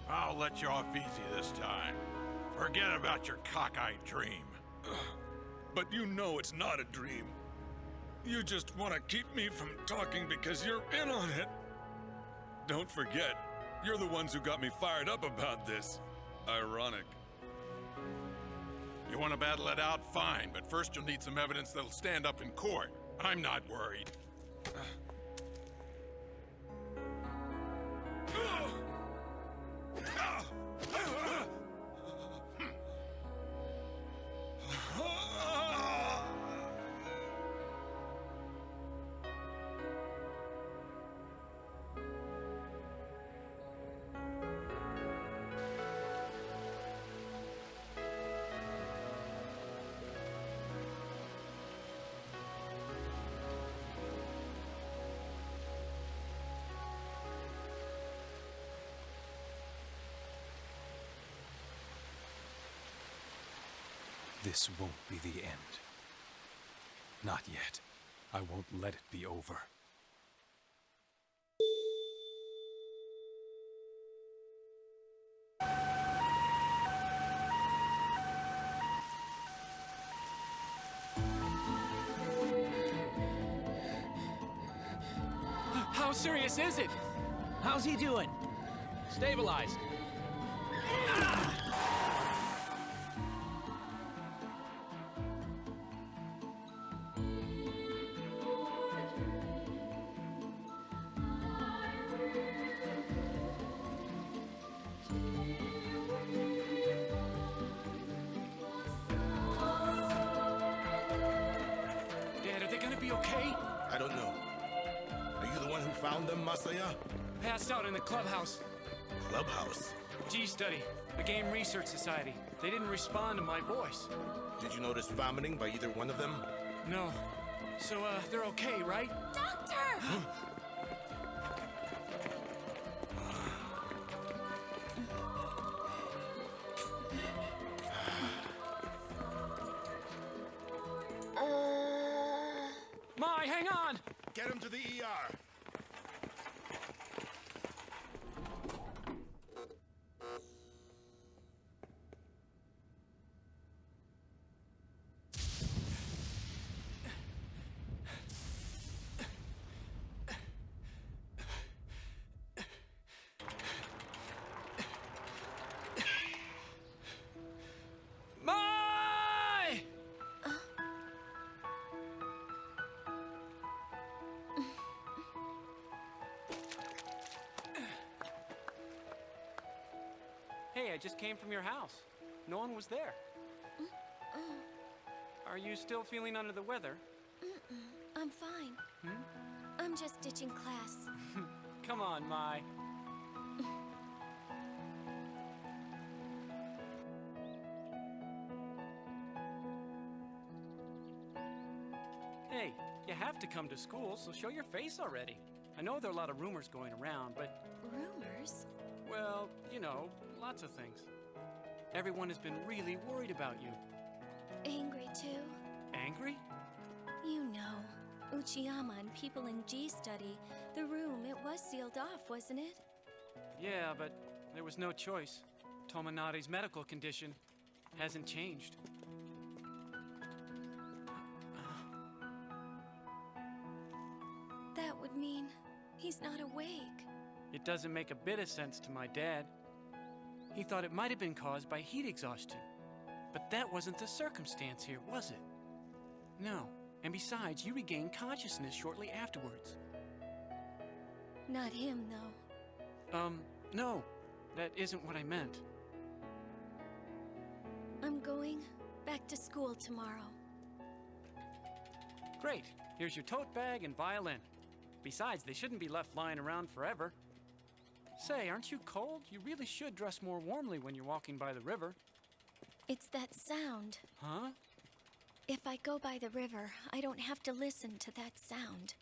I'll let you off easy this time. Forget about your cockeyed dream. But you know it's not a dream. You just want to keep me from talking because you're in on it. Don't forget, you're the ones who got me fired up about this. Ironic. You want to battle it out? Fine, but first you'll need some evidence that'll stand up in court. I'm not worried. This won't be the end. Not yet. I won't let it be over. How serious is it? How's he doing? Stabilized. Dad, are they gonna be okay? I don't know. Are you the one who found them, Masaya? Passed out in the clubhouse. Clubhouse? G-Study, the Game Research Society. They didn't respond to my voice. Did you notice vomiting by either one of them? No. So, they're okay, right? Doctor! Mai, hang on! Get him to the ER. Mai! Hey, I just came from your house. No one was there. Are you still feeling under the weather? I'm fine. I'm just ditching class. Come on, Mai. Hey, you have to come to school, so show your face already. I know there are a lot of rumors going around, but, Rumors? well, you know, lots of things. Everyone has been really worried about you. Angry too? Angry? You know, Uchiyama and people in G-Study, the room, it was sealed off, wasn't it? Yeah, but there was no choice. Tomonari's medical condition hasn't changed. That would mean he's not awake. It doesn't make a bit of sense to my dad. He thought it might have been caused by heat exhaustion. But that wasn't the circumstance here, was it? No. And besides, you regained consciousness shortly afterwards. Not him, though. No. That isn't what I meant. I'm going back to school tomorrow. Great. Here's your tote bag and violin. Besides, they shouldn't be left lying around forever. Say, aren't you cold? You really should dress more warmly when you're walking by the river. It's that sound. Huh? If I go by the river, I don't have to listen to that sound.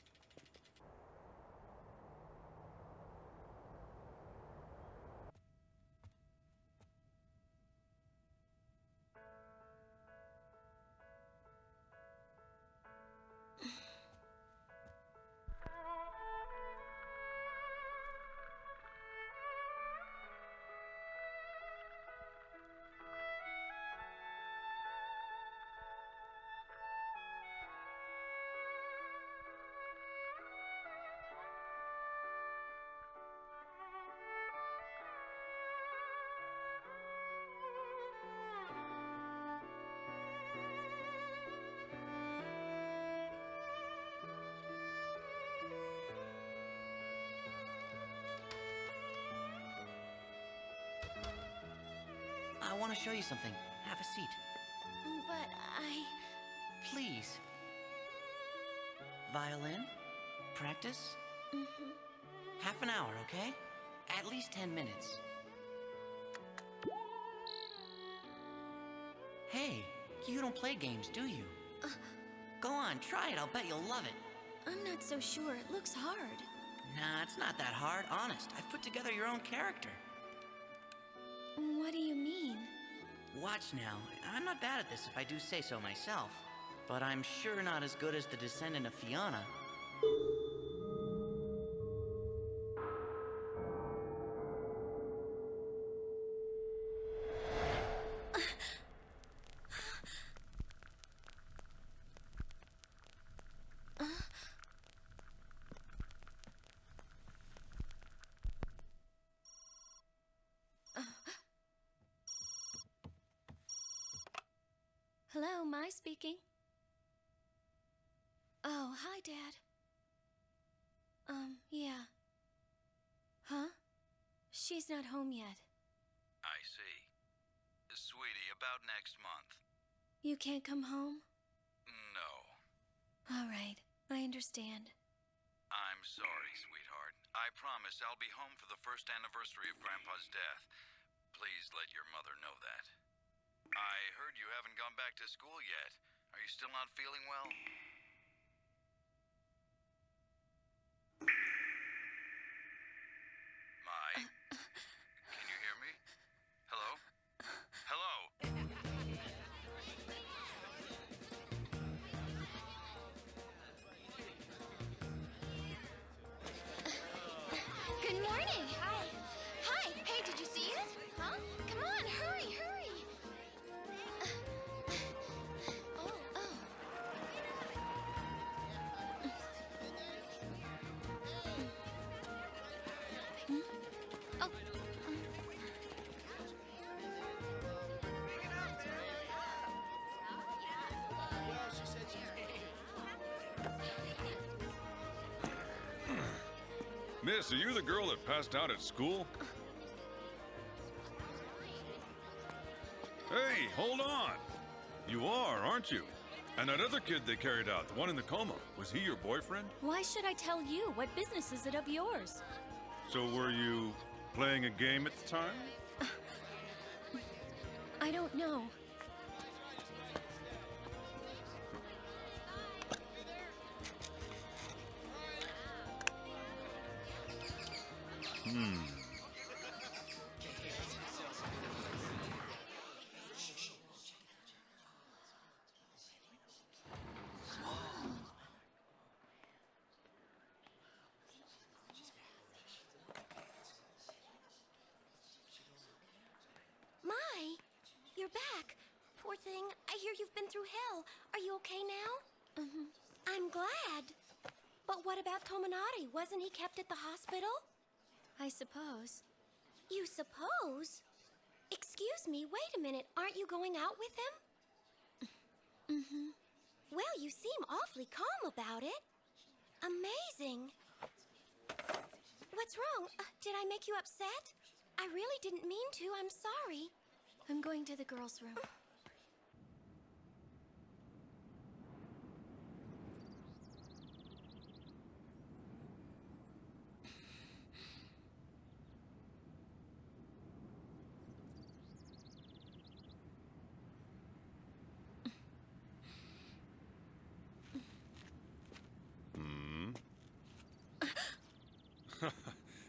I want to show you something. Have a seat. But Please. Violin? Practice? Half an hour, okay? At least 10 minutes. Hey, you don't play games, do you? Go on, try it. I'll bet you'll love it. I'm not so sure. It looks hard. Nah, it's not that hard, honest. I've put together your own character. What do you mean? Watch now. I'm not bad at this if I do say so myself. But I'm sure not as good as the descendant of Fiona. Hello, Mai speaking. Oh, hi, Dad. Yeah. Huh? She's not home yet. I see. Sweetie, about next month. You can't come home? No. All right, I understand. I'm sorry, sweetheart. I promise I'll be home for the first anniversary of Grandpa's death. Please let your mother know that. I heard you haven't gone back to school yet. Are you still not feeling well? Mai? Can you hear me? Hello? Hello? Good morning. Hi. Hi. Hey, did you see it? Huh? Come on, hurry, hurry. Oh. Miss, are you the girl that passed out at school? Hey, hold on. You are, aren't you? And that other kid they carried out, the one in the coma, was he your boyfriend? Why should I tell you? What business is it of yours? So were you playing a game at the time? I don't know. Mai, you're back. Poor thing. I hear you've been through hell. Are you okay now? I'm glad. But what about Tominari? Wasn't he kept at the hospital? I suppose. You suppose? Excuse me, wait a minute. Aren't you going out with him? Well, you seem awfully calm about it. Amazing. What's wrong? Did I make you upset? I really didn't mean to. I'm sorry. I'm going to the girls' room.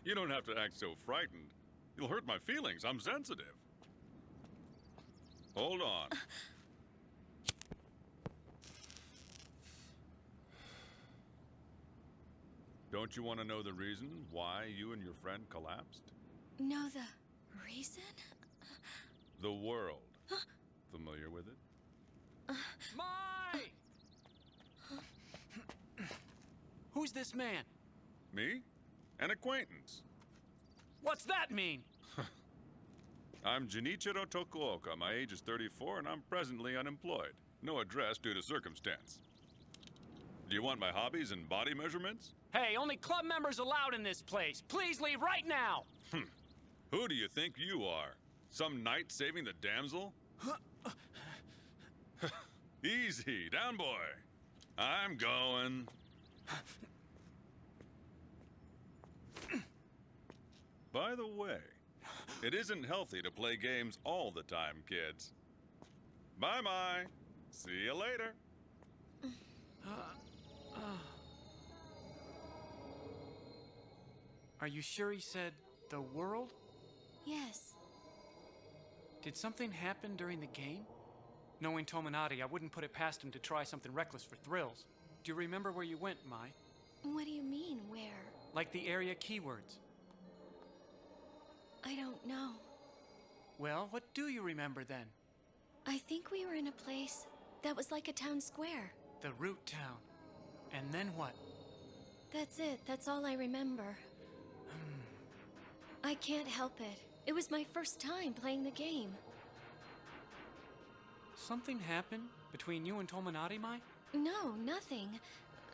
You don't have to act so frightened. You'll hurt my feelings. I'm sensitive. Hold on. Don't you want to know the reason why you and your friend collapsed? Know the reason? The world. Familiar with it? Mai! Who's this man? Me? An acquaintance. What's that mean? I'm Junichiro Tokuoka. My age is 34 and I'm presently unemployed. No address due to circumstance. Do you want my hobbies and body measurements? Hey, only club members allowed in this place. Please leave right now. Who do you think you are? Some knight saving the damsel? Easy, down boy. I'm going. By the way, it isn't healthy to play games all the time, kids. Bye-bye. See you later. Are you sure he said the world? Yes. Did something happen during the game? Knowing Tominati, I wouldn't put it past him to try something reckless for thrills. Do you remember where you went, Mai? What do you mean, where? Like the area keywords. I don't know. Well, what do you remember then? I think we were in a place that was like a town square. The root town. And then what? That's it. That's all I remember. I can't help it. It was my first time playing the game. Something happened between you and Tominati, Mai? No, nothing.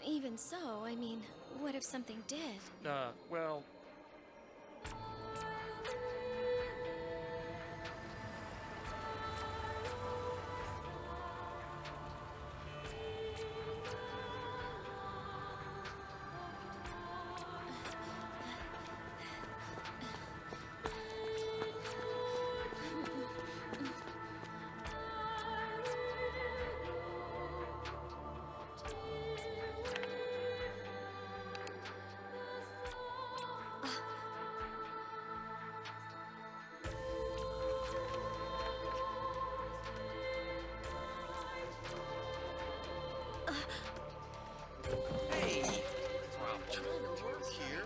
Even so, I mean, what if something did? Well... Hey! Well, trying to work here.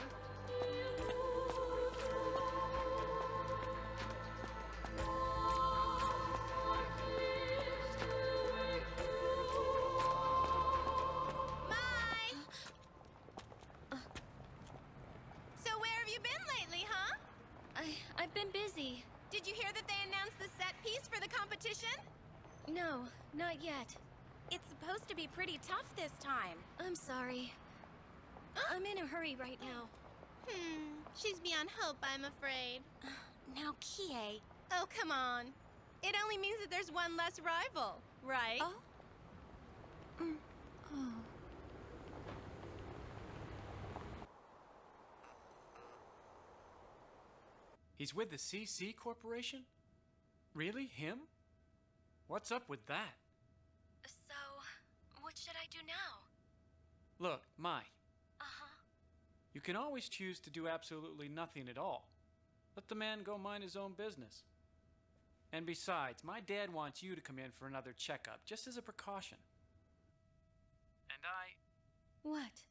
So where have you been lately, huh? I've been busy. Did you hear that they announced the set piece for the competition? No, not yet. It's supposed to be pretty tough this time. I'm sorry. I'm in a hurry right now. She's beyond hope, I'm afraid. Now, Kie. Oh, come on. It only means that there's one less rival, right? Oh? Oh. He's with the CC Corporation? Really? Him? What's up with that? So, what should I do now? Look, Mai, Uh-huh. you can always choose to do absolutely nothing at all. Let the man go mind his own business. And besides, my dad wants you to come in for another checkup, just as a precaution. And What?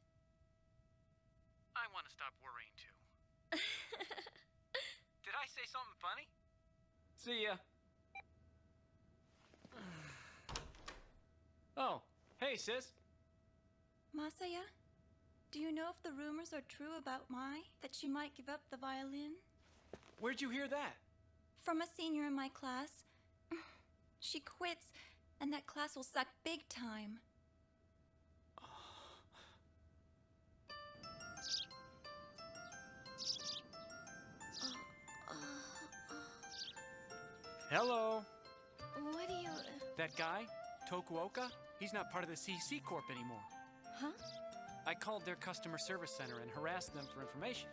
I want to stop worrying too. Did I say something funny? See ya. Oh, hey, sis. Masaya, do you know if the rumors are true about Mai, that she might give up the violin? Where'd you hear that? From a senior in my class. She quits, and that class will suck big time. Hello. What do you... That guy, Tokuoka, he's not part of the CC Corp anymore. Huh? I called their customer service center and harassed them for information.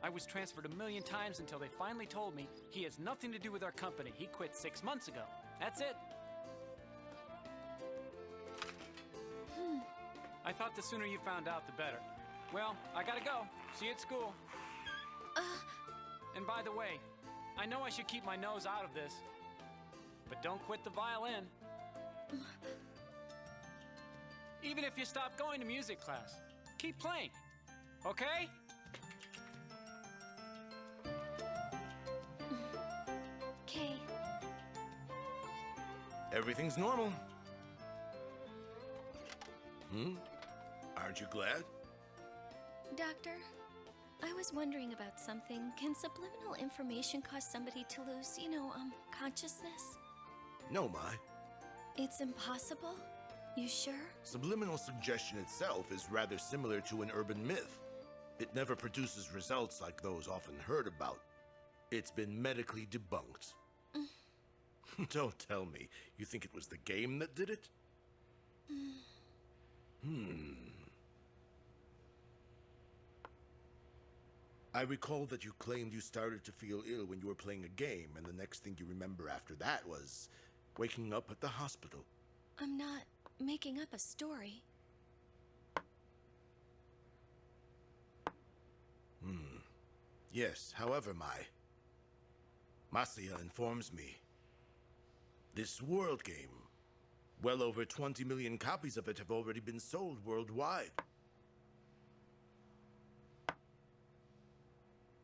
I was transferred 1,000,000 times until they finally told me he has nothing to do with our company. He quit 6 months ago. That's it. I thought the sooner you found out, the better. Well, I gotta go. See you at school. And by the way, I know I should keep my nose out of this, but don't quit the violin. Even if you stop going to music class, keep playing, okay? Kay. Everything's normal. Aren't you glad? Doctor, I was wondering about something. Can subliminal information cause somebody to lose, consciousness? No, Mai. It's impossible? You sure? Subliminal suggestion itself is rather similar to an urban myth. It never produces results like those often heard about. It's been medically debunked. Don't tell me. You think it was the game that did it? I recall that you claimed you started to feel ill when you were playing a game, and the next thing you remember after that was waking up at the hospital. I'm not making up a story. Yes, however, Masaya informs me. This world game, well over 20 million copies of it have already been sold worldwide.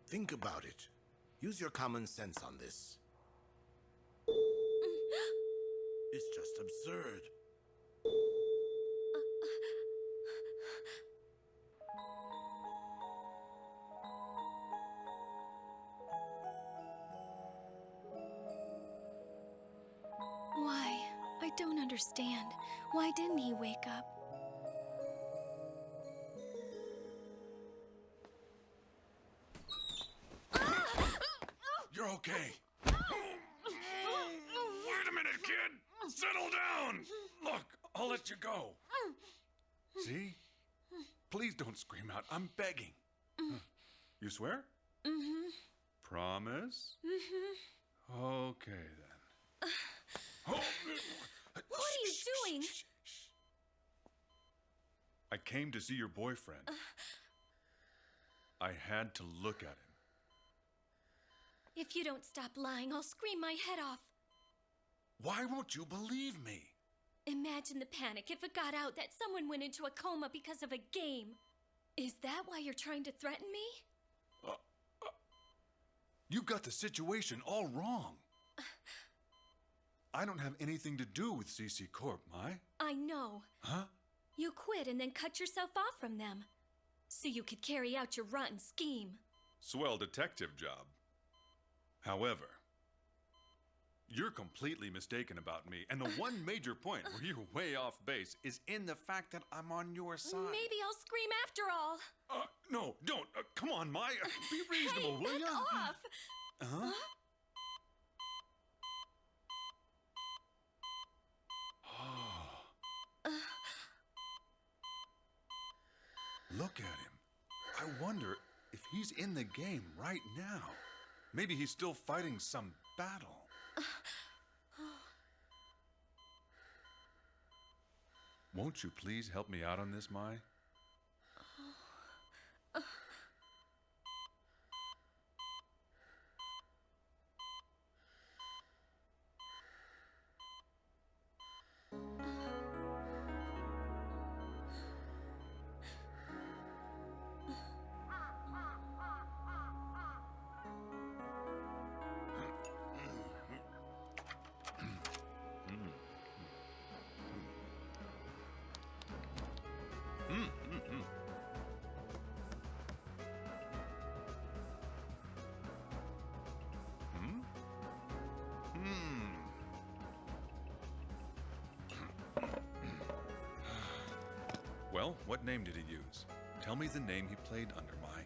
Think about it. Use your common sense on this. It's just absurd. Why? I don't understand. Why didn't he wake up? You're okay. Wait a minute, kid! Settle down! Look, I'll let you go. See? Please don't scream out. I'm begging. You swear? Mm-hmm. Promise? Mm-hmm. Okay, then. What are you doing? I came to see your boyfriend. I had to look at him. If you don't stop lying, I'll scream my head off. Why won't you believe me? Imagine the panic if it got out that someone went into a coma because of a game. Is that why you're trying to threaten me? You got the situation all wrong. I don't have anything to do with CC Corp, Mai. I know. Huh? You quit and then cut yourself off from them, so you could carry out your rotten scheme. Swell detective job. However, you're completely mistaken about me, and the one major point where you're way off base is in the fact that I'm on your side. Maybe I'll scream after all. No, don't. Come on, Mai. Be reasonable, Hey, will back ya? off! Huh? Look at him. I wonder if he's in the game right now. Maybe he's still fighting some battle. Won't you please help me out on this, Mai? Well, what name did he use? Tell me the name he played under, Mai.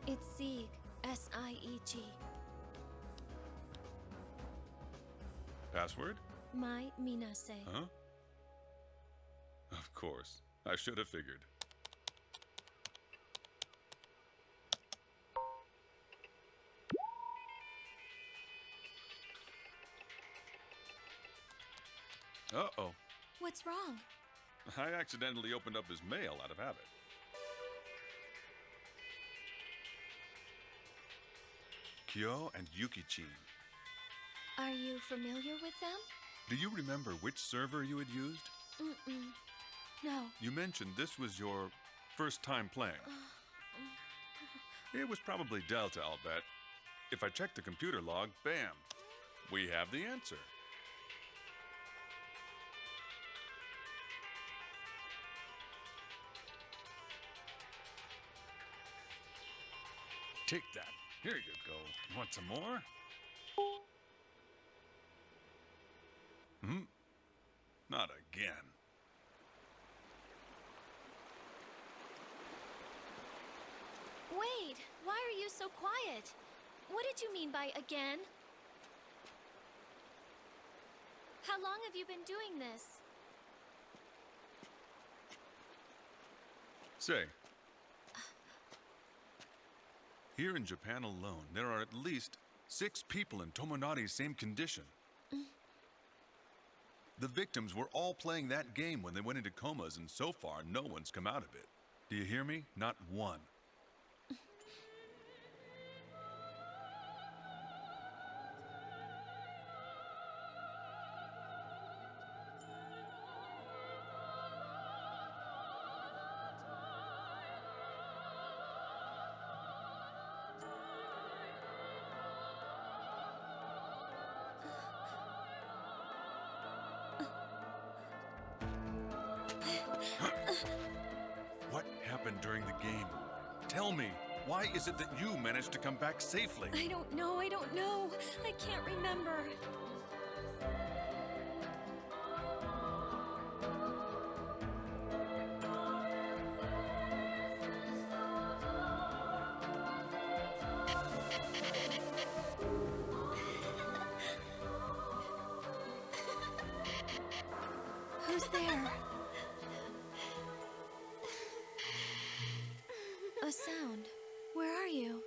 It's Sieg. S-I-E-G. Password? Mai Minase. Huh? Of course. I should have figured. Uh-oh. What's wrong? I accidentally opened up his mail out of habit. Kyo and Yuki-chin. Are you familiar with them? Do you remember which server you had used? Mm-mm. No. You mentioned this was your first time playing. It was probably Delta, I'll bet. If I check the computer log, bam, we have the answer. Take that. Here you go. Want some more? Not again. Wait, why are you so quiet? What did you mean by again? How long have you been doing this? Say, here in Japan alone, there are at least 6 people in Tomonari's same condition. The victims were all playing that game when they went into comas, and so far, no one's come out of it. Do you hear me? Not one. What happened during the game? Tell me, why is it that you managed to come back safely? I don't know. I can't remember. Who's there? A sound. Where are you?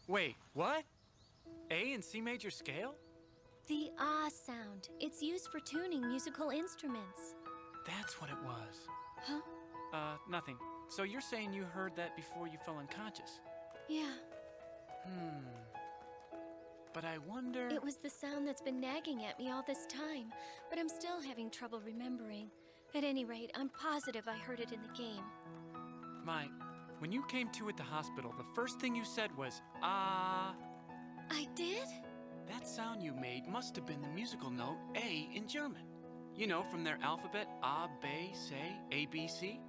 Wait, what? A and C major scale? The ah sound. It's used for tuning musical instruments. That's what it was. Huh? Nothing. So you're saying you heard that before you fell unconscious? Yeah. But I wonder... It was the sound that's been nagging at me all this time, but I'm still having trouble remembering. At any rate, I'm positive I heard it in the game. Mai, when you came to at the hospital, the first thing you said was, ah. I did? That sound you made must have been the musical note A in German. You know, from their alphabet, A, B, C, A, B, C.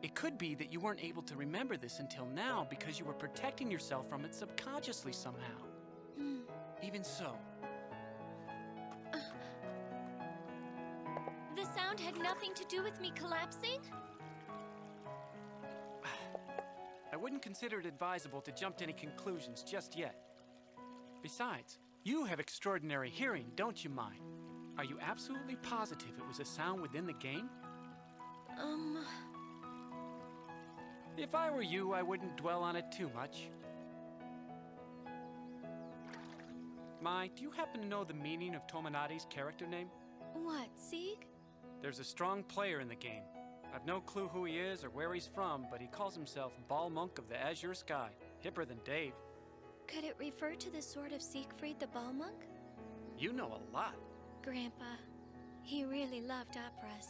It could be that you weren't able to remember this until now because you were protecting yourself from it subconsciously somehow. Even so. The sound had nothing to do with me collapsing? I wouldn't consider it advisable to jump to any conclusions just yet. Besides, you have extraordinary hearing, don't you, Mai? Are you absolutely positive it was a sound within the game? If I were you, I wouldn't dwell on it too much. Mai, do you happen to know the meaning of Tomonari's character name? What, Sieg? There's a strong player in the game. I've no clue who he is or where he's from, but he calls himself Ball Monk of the Azure Sky. Hipper than Dave. Could it refer to the sword of Siegfried the Ball Monk? You know a lot. Grandpa, he really loved operas,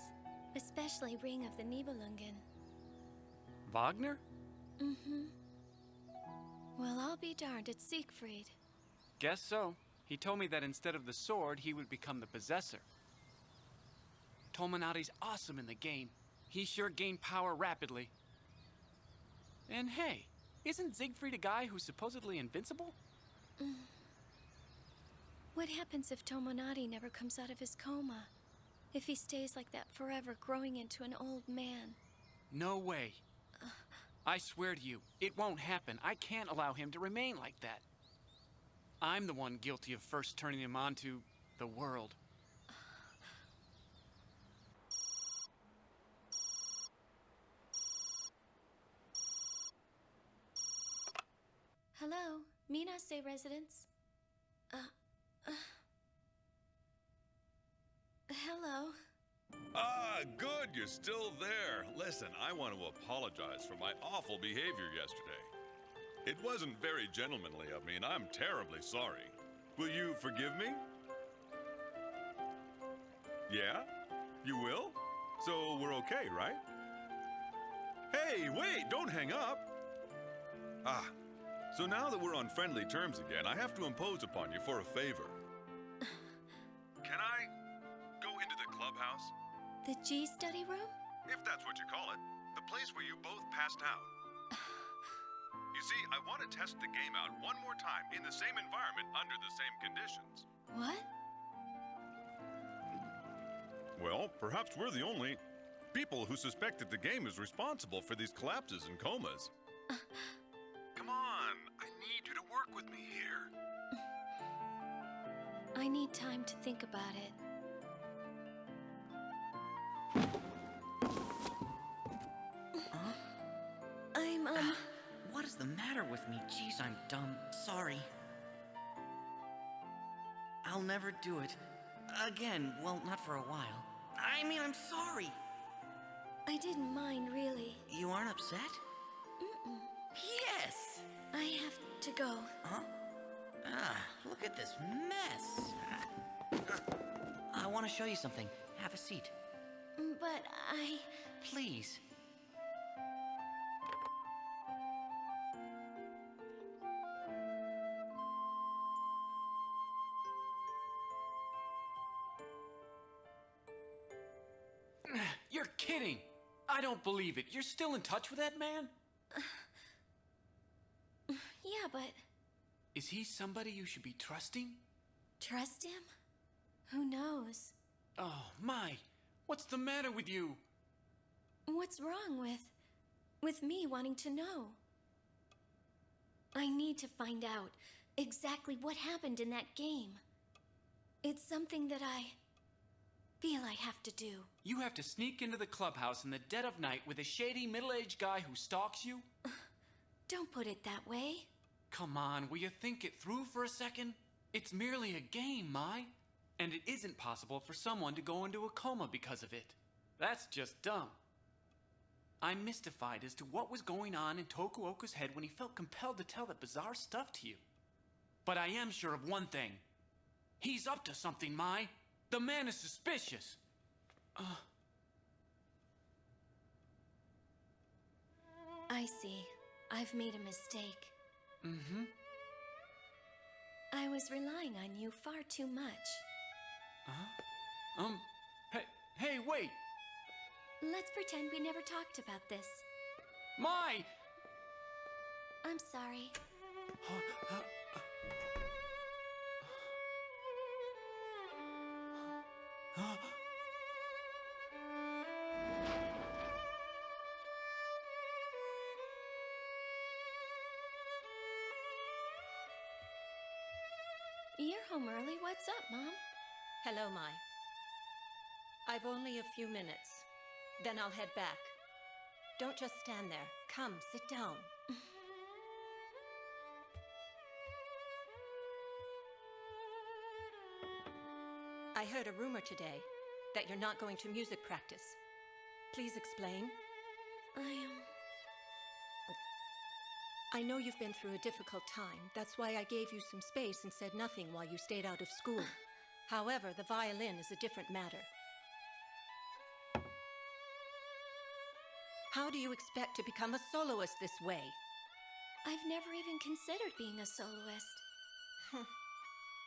especially Ring of the Nibelungen. Wagner? Well, I'll be darned, it's Siegfried. Guess so. He told me that instead of the sword, he would become the possessor. Tomonari's awesome in the game. He sure gained power rapidly. And hey, isn't Siegfried a guy who's supposedly invincible? What happens if Tomonari never comes out of his coma? If he stays like that forever, growing into an old man? No way. I swear to you, it won't happen. I can't allow him to remain like that. I'm the one guilty of first turning him on to the world. Hello, Minase residence. Hello. Ah, good, you're still there. Listen, I want to apologize for my awful behavior yesterday. It wasn't very gentlemanly of me, and I'm terribly sorry. Will you forgive me? Yeah? You will? So we're okay, right? Hey, wait, don't hang up! Ah, so now that we're on friendly terms again, I have to impose upon you for a favor. Can I go into the The G study room? If that's what you call it. The place where you both passed out. You see, I want to test the game out one more time in the same environment under the same conditions. What? Well, perhaps we're the only people who suspect that the game is responsible for these collapses and comas. Come on, I need you to work with me here. I need time to think about it. What is the matter with me? Jeez, I'm dumb. Sorry. I'll never do it. Again. Well, not for a while. I mean, I'm sorry. I didn't mind, really. You aren't upset? Mm-mm. Yes! I have to go. Huh? Ah, look at this mess. I want to show you something. Have a seat. But I... Please. You're kidding! I don't believe it. You're still in touch with that man? Yeah, but... Is he somebody you should be trusting? Trust him? Who knows? Oh, my. What's the matter with you? What's wrong with me wanting to know? I need to find out exactly what happened in that game. It's something that I feel I have to do. You have to sneak into the clubhouse in the dead of night with a shady middle-aged guy who stalks you? Don't put it that way. Come on, will you think it through for a second? It's merely a game, Mai. And it isn't possible for someone to go into a coma because of it. That's just dumb. I'm mystified as to what was going on in Tokuoka's head when he felt compelled to tell that bizarre stuff to you. But I am sure of one thing. He's up to something, Mai. The man is suspicious. I see. I've made a mistake. Mm-hmm. I was relying on you far too much. Hey, wait! Let's pretend we never talked about this. Mai! I'm sorry. You're home early. What's up, Mom? Hello, Mai. I've only a few minutes. Then I'll head back. Don't just stand there. Come, sit down. I heard a rumor today that you're not going to music practice. Please explain. I know you've been through a difficult time. That's why I gave you some space and said nothing while you stayed out of school. However, the violin is a different matter. How do you expect to become a soloist this way? I've never even considered being a soloist.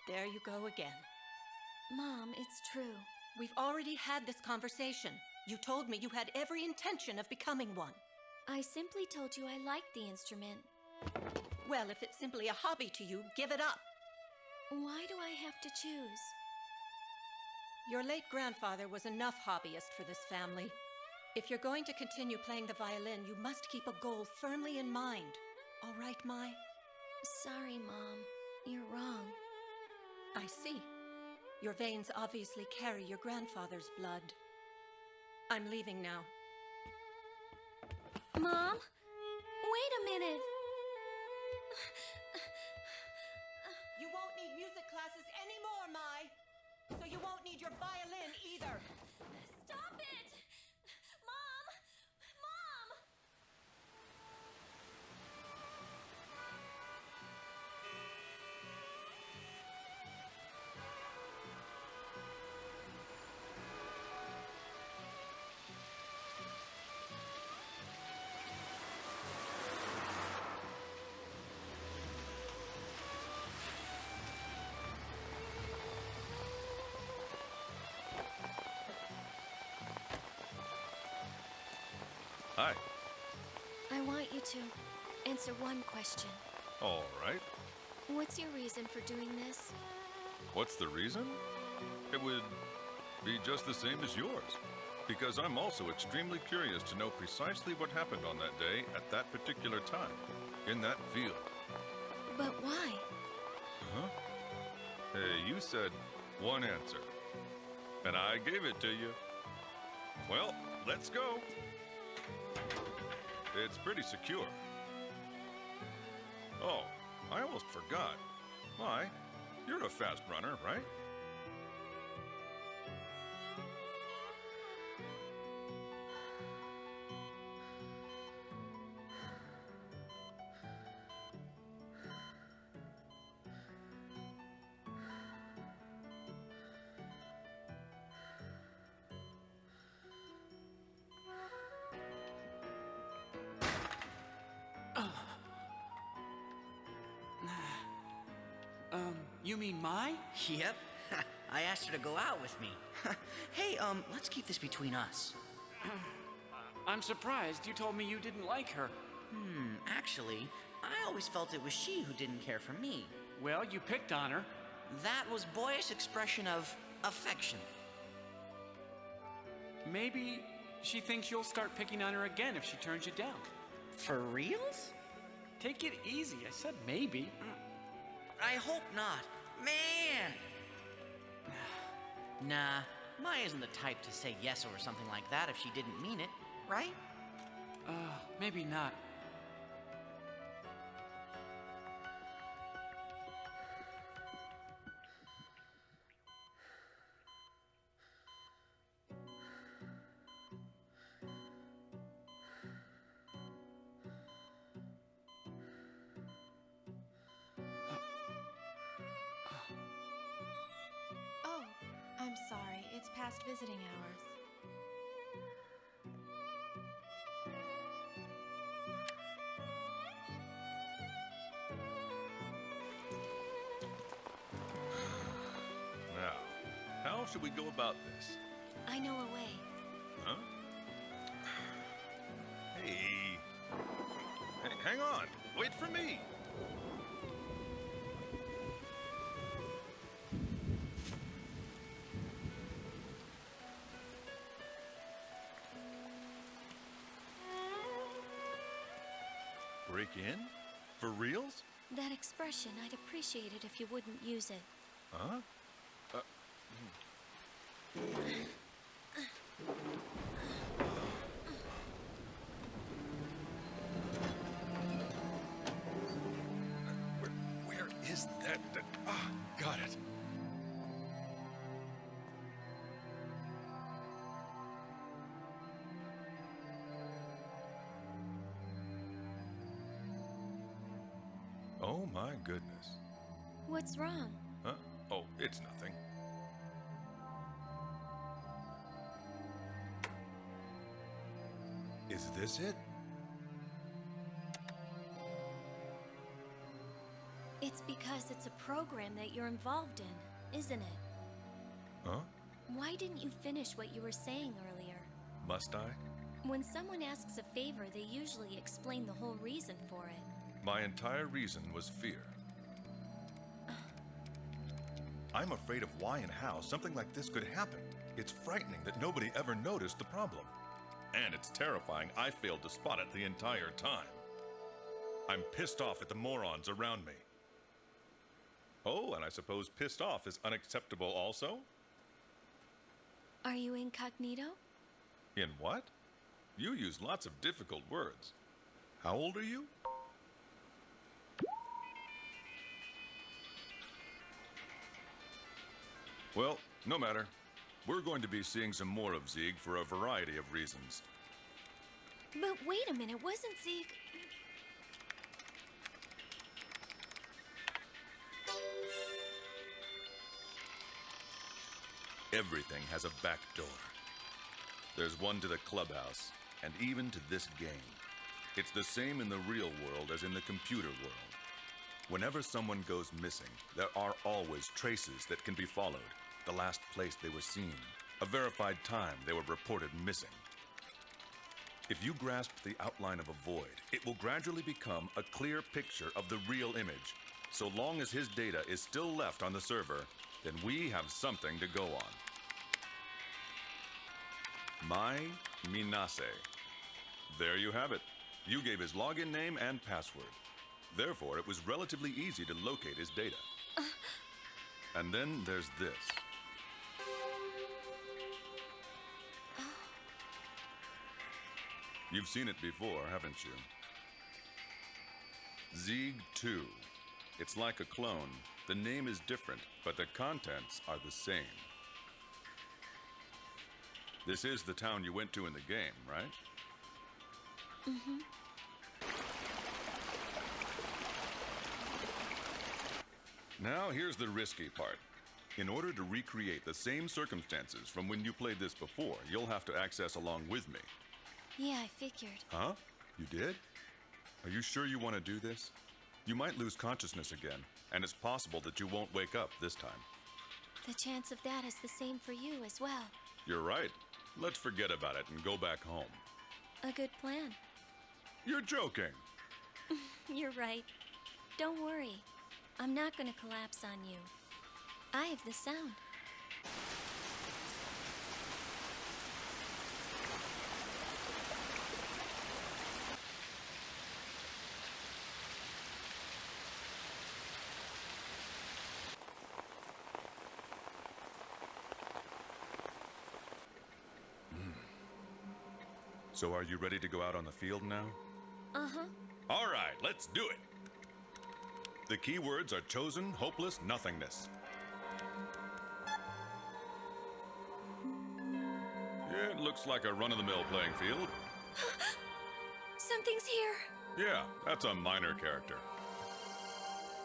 There you go again. Mom, it's true. We've already had this conversation. You told me you had every intention of becoming one. I simply told you I liked the instrument. Well, if it's simply a hobby to you, give it up. Why do I have to choose? Your late grandfather was enough hobbyist for this family. If you're going to continue playing the violin, you must keep a goal firmly in mind. All right, Mai? Sorry, Mom. You're wrong. I see. Your veins obviously carry your grandfather's blood. I'm leaving now. Mom? Wait a minute! You won't need music classes anymore, Mai! So you won't need your violin either! Stop it! Mom! Mom! Hi. I want you to answer one question. All right. What's your reason for doing this? What's the reason? It would be just the same as yours. Because I'm also extremely curious to know precisely what happened on that day at that particular time, in that field. But why? Huh? Hey, you said one answer. And I gave it to you. Well, let's go. It's pretty secure. Oh, I almost forgot. Why? You're a fast runner, right? You mean Mai? Yep. I asked her to go out with me. Hey, let's keep this between us. I'm surprised. You told me you didn't like her. Actually, I always felt it was she who didn't care for me. Well, you picked on her. That was boyish expression of affection. Maybe she thinks you'll start picking on her again if she turns you down. For reals? Take it easy. I said maybe. I hope not. Man! Nah, Mai isn't the type to say yes or something like that if she didn't mean it, right? Maybe not. Oh, I'm sorry. It's past visiting hours. Now, how should we go about this? I know a way. Huh? Hey. Hey, hang on. Wait for me. Break in? For reals? That expression, I'd appreciate it if you wouldn't use it. Huh? Where is that? Got it. Oh my goodness. What's wrong? Huh? Oh, it's nothing. Is this it? It's because it's a program that you're involved in, isn't it? Huh? Why didn't you finish what you were saying earlier? Must I? When someone asks a favor, they usually explain the whole reason for it. My entire reason was fear. I'm afraid of why and how something like this could happen. It's frightening that nobody ever noticed the problem. And it's terrifying I failed to spot it the entire time. I'm pissed off at the morons around me. Oh, and I suppose pissed off is unacceptable also? Are you incognito? In what? You use lots of difficult words. How old are you? Well, no matter. We're going to be seeing some more of Zeke for a variety of reasons. But wait a minute, wasn't Zeke... Everything has a back door. There's one to the clubhouse, and even to this game. It's the same in the real world as in the computer world. Whenever someone goes missing, there are always traces that can be followed. The last place they were seen, a verified time they were reported missing. If you grasp the outline of a void, it will gradually become a clear picture of the real image. So long as his data is still left on the server, then we have something to go on. My Minase. There you have it. You gave his login name and password. Therefore, it was relatively easy to locate his data. And then there's this. You've seen it before, haven't you? Zeeg 2. It's like a clone. The name is different, but the contents are the same. This is the town you went to in the game, right? Mm-hmm. Now here's the risky part. In order to recreate the same circumstances from when you played this before, you'll have to access along with me. Yeah, I figured. Huh? You did? Are you sure you want to do this? You might lose consciousness again, and it's possible that you won't wake up this time. The chance of that is the same for you as well. You're right. Let's forget about it and go back home. A good plan. You're joking. You're right. Don't worry. I'm not going to collapse on you. I have the sound. So are you ready to go out on the field now? Uh-huh. All right, let's do it. The keywords are chosen, hopeless, nothingness. Yeah, it looks like a run-of-the-mill playing field. Something's here. Yeah, that's a minor character.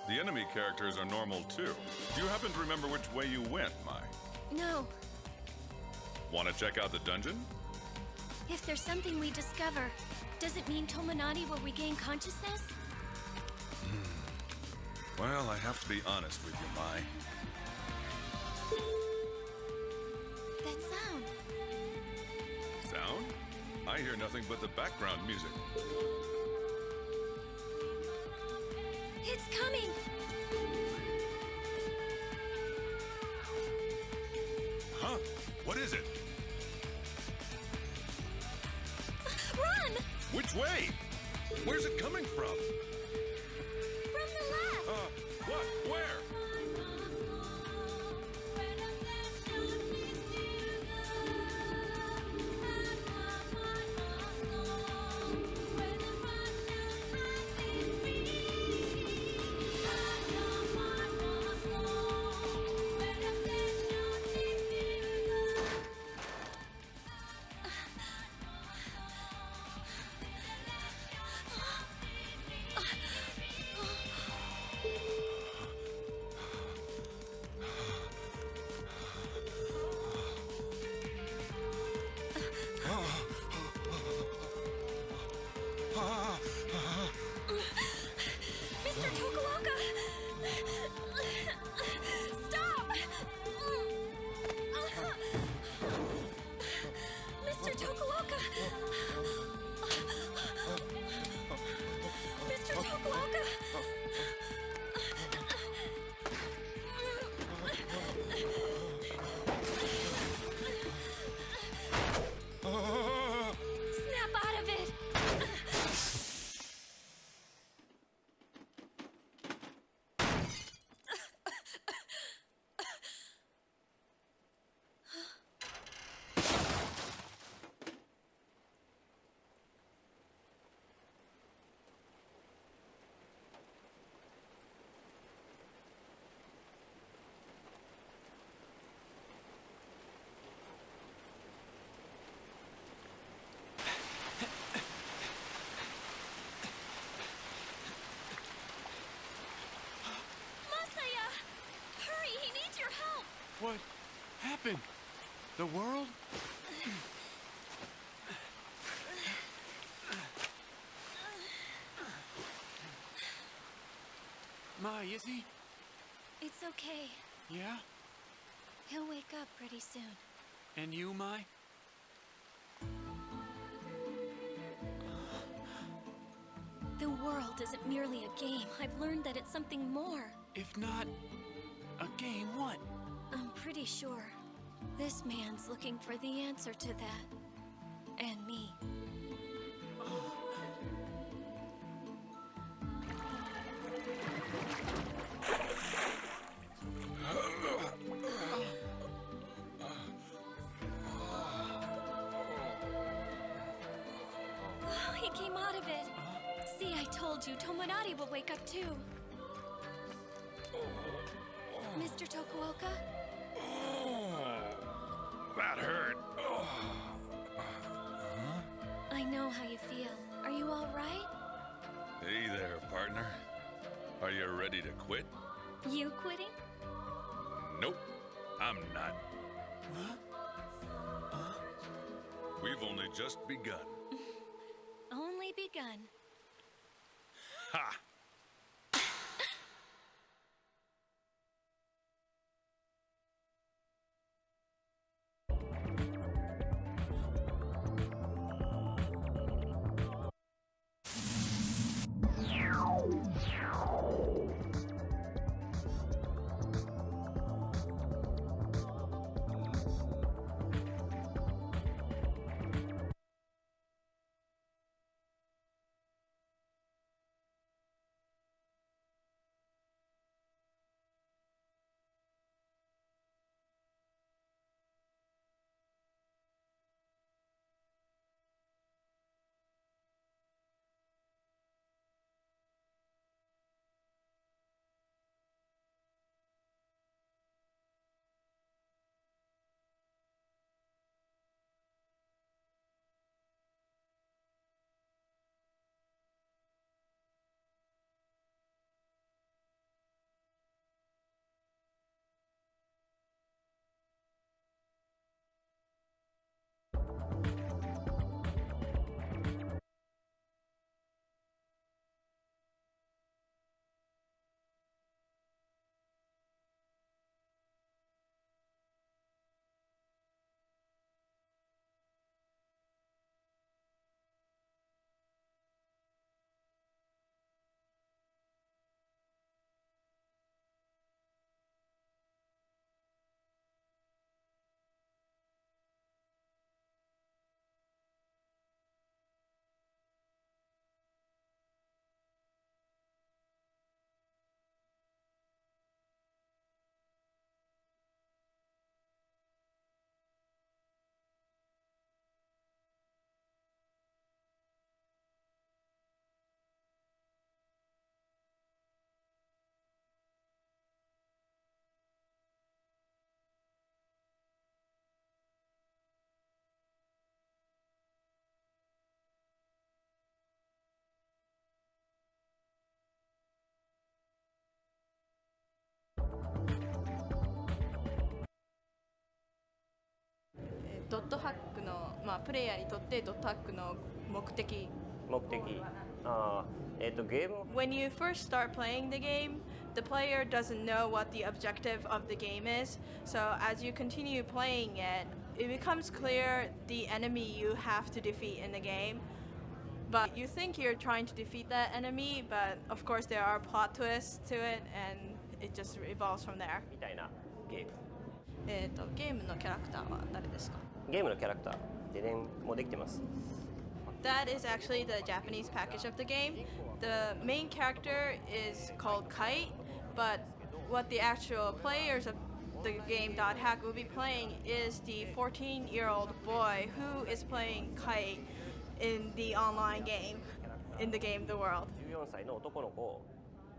The enemy characters are normal too. Do you happen to remember which way you went, Mai? No. Want to check out the dungeon? If there's something we discover, does it mean Tominati will regain consciousness? Well, I have to be honest with you, Mai. That sound. Sound? I hear nothing but the background music. It's coming! Huh? What is it? Run! Which way? Where's it coming from? From the left! What? Where? Mr. Tokuoka! Stop! Mr. Tokuoka! Mr. Tokuoka! Snap out of it! Masaya! Hurry, he needs your help! What happened? The world? Mai, is he? It's okay. Yeah? He'll wake up pretty soon. And you, Mai? world isn't merely a game. I've learned that it's something more. If not a game, what? I'm pretty sure this man's looking for the answer to that. And me. He came out of it. See, I told you, Tomonari will wake up too. Mr. Tokuoka? That hurt. I know how you feel. Are you all right? Hey there, partner. Are you ready to quit? You quitting? Nope, I'm not. We've only just begun. Only begun. Ha! When you first start playing the game, the player doesn't know what the objective of the game is. So as you continue playing it, it becomes clear the enemy you have to defeat in the game. But you think you're trying to defeat that enemy, but of course there are plot twists to it, and it just evolves from there. みたいなゲーム。ゲームのキャラクターは誰ですか？ゲームのキャラクター、でね、もうできてます。That is actually the Japanese package of the game. The main character is called Kite, but what the actual players of the game .hack will be playing is the 14-year-old boy who is playing Kite in the online game, in the game The World. 14歳の男の子を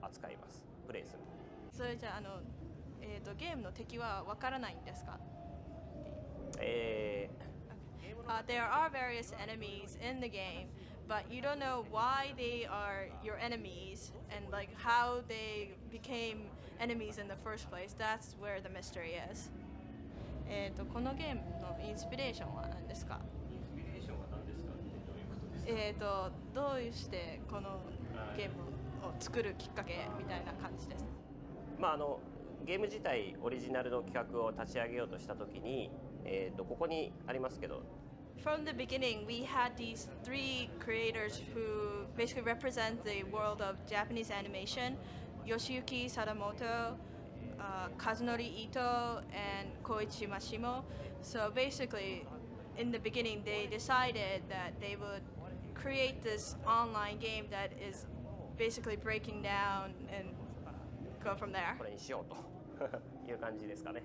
扱います。プレイする。それじゃあゲームの敵はわからないんですか？There are various enemies in the game, but you don't know why they are your enemies and like how they became enemies in the first place. That's where the mystery is. このゲームのインスピレーションは何ですか？インスピレーションは何ですか？どういうことですか？どうしてこのゲームを作るきっかけみたいな感じです。まあゲーム自体オリジナルの企画を立ち上げようとしたときに、ここにありますけど、From the beginning, we had these three creators who basically represent the world of Japanese animation: Yoshiyuki Sadamoto, Kazunori Ito, and Koichi Mashimo. So basically, in the beginning, they decided that they would create this online game that is basically breaking down and go from there. これにしようという感じですかね。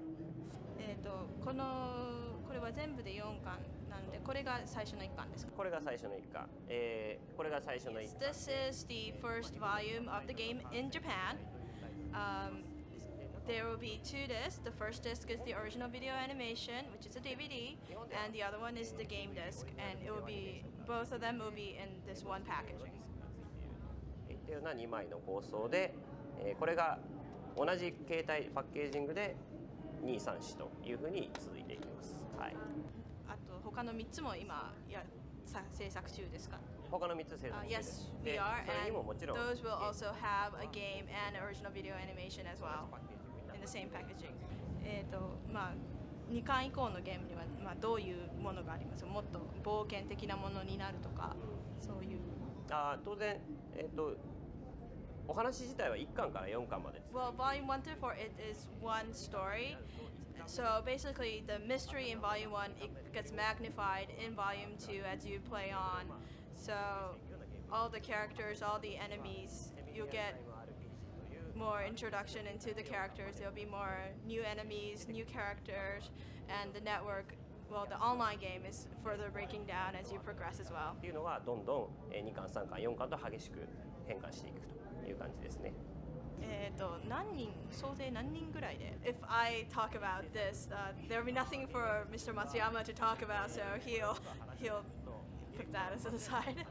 これは全部で4巻なので、これが最初の1巻ですか？これが最初の1巻。これが最初の1巻。This is the first volume of the game in Japan. There will be two discs. The first disc is the original video animation, which is a DVD, and the other one is the game disc, and it will be both of them will be in this one packaging. というような2枚の構想で、これが同じ形態パッケージングで2、3、4というふうに続いていきます。はい。あと他の3つも今制作中ですか？他の3つ制作中です。 Yes, we are, それにももちろん and those will also have a game and original video animation as well in the same packaging. まあ2巻以降のゲームにはどういうものがありますか？もっと冒険的なものになるとか、そういう。当然お話自体は1巻から4巻までです。Well, volume 1 through 4 it is one story. So basically, the mystery in volume 1 it gets magnified in volume 2 as you play on. So all the characters, all the enemies, you'll get more introduction into the characters. There'll be more new enemies, new characters, and the network. Well, the online game is further breaking down as you progress as well. っていうのがどんどん2巻、3巻、4巻と激しく変化していくという感じですね。総勢何人ぐらいで If I talk about this, there'll be nothing for Mr. Matsuyama to talk about, so he'll put that as an aside.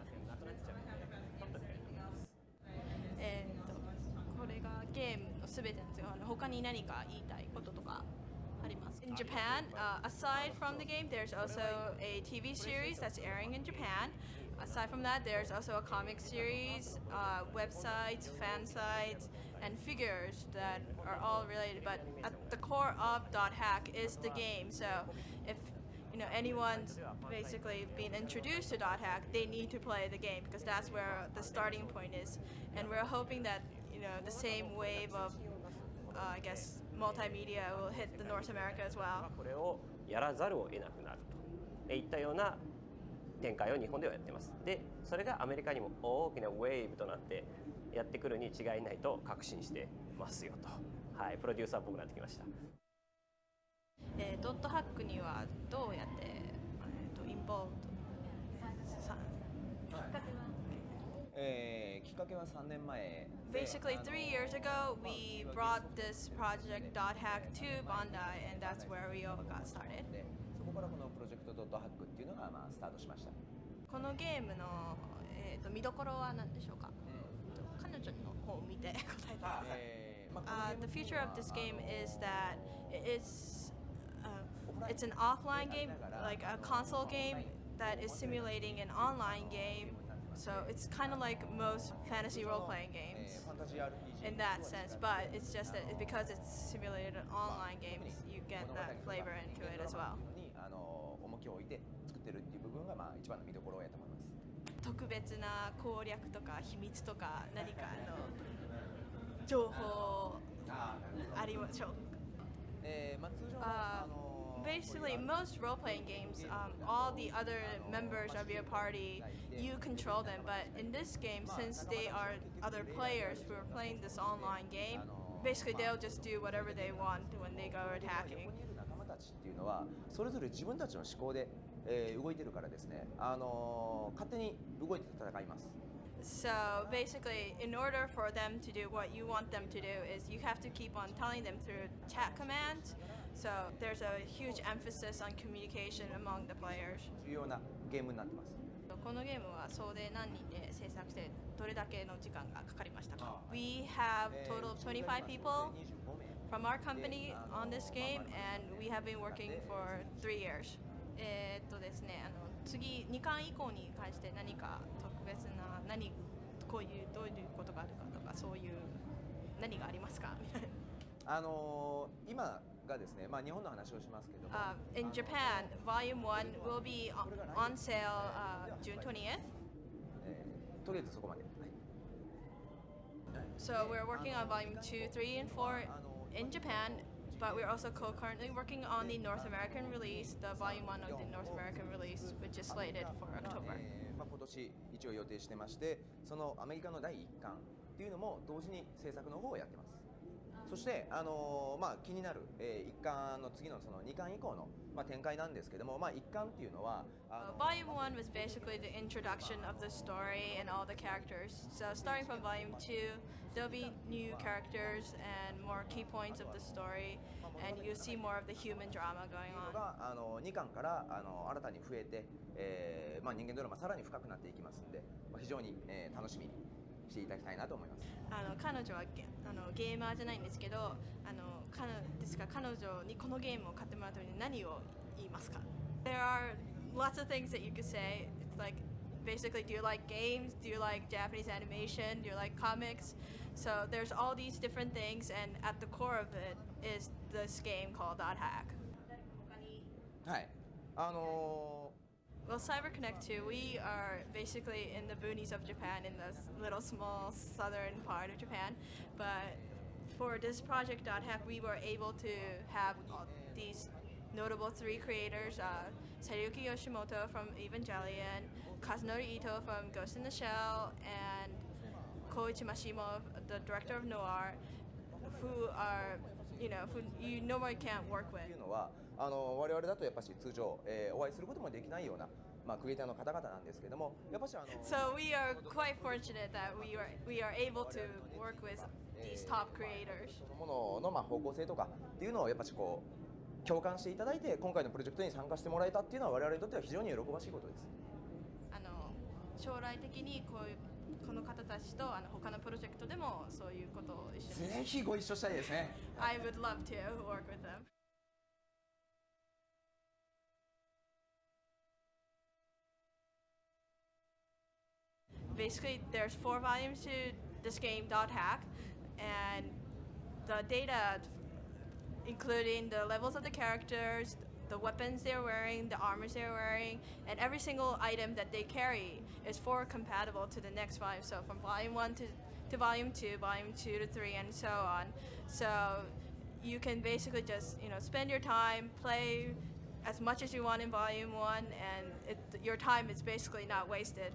これがゲームのすべてなんですが、他に何か言いたいこととかありますか？ In Japan, aside from the game, there's also a TV series that's airing in Japan. Aside from that, there's also a comic series, websites, fan sites, and figures that are all related. But at the core of .hack is the game. So if anyone's basically being introduced to .hack, they need to play the game because that's where the starting point is. And we're hoping that the same wave of, I guess, multimedia will hit the North America as well. これをやらざるを得なくなるといったような展開を日本ではやってます。で、それがアメリカにも大きなウェーブとなってやってくるに違いないと確信してますよと。はい、プロデューサーっぽくなってきました。ドットハックにはどうやってインボールさきっかけは3年前。 Basically, 3 years ago, we brought this project .hack to Bandai, and that's where we all got started. そこからこのプロジェクトドットハックっていうのがスタートしました。このゲームの見どころは何でしょうか？彼女の方を見て答えてください。The future of this game is that it's an offline game, like a console game that is simulating an online game. So it's kind of like most fantasy role-playing games in that sense, but it's just that because it's simulated online games, you get that flavor into it as well. 重きを置いて作ってるっていう部分が一番の見どころやと思います。特別な攻略とか秘密とか何か情報ありましょうか？Basically, most role-playing games, all the other members of your party, you control them. But in this game, since they are other players who are playing this online game, basically they'll just do whatever they want when they go attacking. 仲間たちっていうのはそれぞれ自分たちの思考で動いてるからですね。勝手に動いて戦います。So basically, in order for them to do what you want them to do, is you have to keep on telling them through chat commands. So there's a huge emphasis on communication among the players. 重要なゲームになってます。このゲームは総勢何人で制作してどれだけの時間がかかりましたか？ We have a total of 25 people from our company on this game, and we have been working for 3 years. ですね、次2巻以降に関して何か特別などういうことがあるかとかそういう何がありますか？今がですね、まあ日本の話をしますけども、In Japan, Volume 1 will be on sale June 20th. とりあえずそこまで。So we're working on Volume 2, 3, and 4 in Japan, but we're also currently working on the North American release, the Volume 1 of the North American release, which is slated for October. まあ今年一応予定してまして、そのアメリカの第1巻っていうのも同時に制作の方をやってます。そしてまあ気になる、1巻の次のその2巻以降の、まあ、展開なんですけども、まあ、1巻っていうのはVolume 1 was basically the introduction of the story and all the characters. So starting from Volume 2, there'll be new characters and more key points of the story, and you'll see more of the human drama going on. 2巻から新たに増えて、まあ、人間ドラマさらに深くなっていきますんで、まあ、非常に、楽しみにしていただきたいなと思います。彼女はゲーマーじゃないんですけど、彼女にこのゲームを買ってもらうために何を言いますか？ There are lots of things that you could say. It's like basically, do you like games? Do you like Japanese animation? Do you like comics? So there's all these different things, and at the core of it is this game called Dot Hack. はい。Well, CyberConnect 2, we are basically in the boonies of Japan, in this little small southern part of Japan. But for this project, .hack, we were able to have these notable 3 creators, Sariyuki Yoshimoto from Evangelion, Kazunori Ito from Ghost in the Shell, and Koichi Mashimo, the director of Noir, who are, who you normally can't work with. 我々だとやっぱし通常、お会いすることもできないような、まあ、クリエイターの方々なんですけども、やっぱしSo we are quite fortunate that we are able to work with these top creators. そのもののまあ方向性とかっていうのをやっぱしこう共感していただいて、今回のプロジェクトに参加してもらえたっていうのは我々にとっては非常に喜ばしいことです。将来的にこの方たちと他のプロジェクトでもそういうことを一緒に。ぜひご一緒したいですね。I would love to work with them. Basically, there's 4 volumes to this game, .hack, and the data, including the levels of the characters, the weapons they're wearing, the armors they're wearing, and every single item that they carry is forward compatible to the next volume. So from volume 1 to volume 2, volume 2 to 3, and so on. So you can basically just spend your time, play as much as you want in volume 1, and your time is basically not wasted.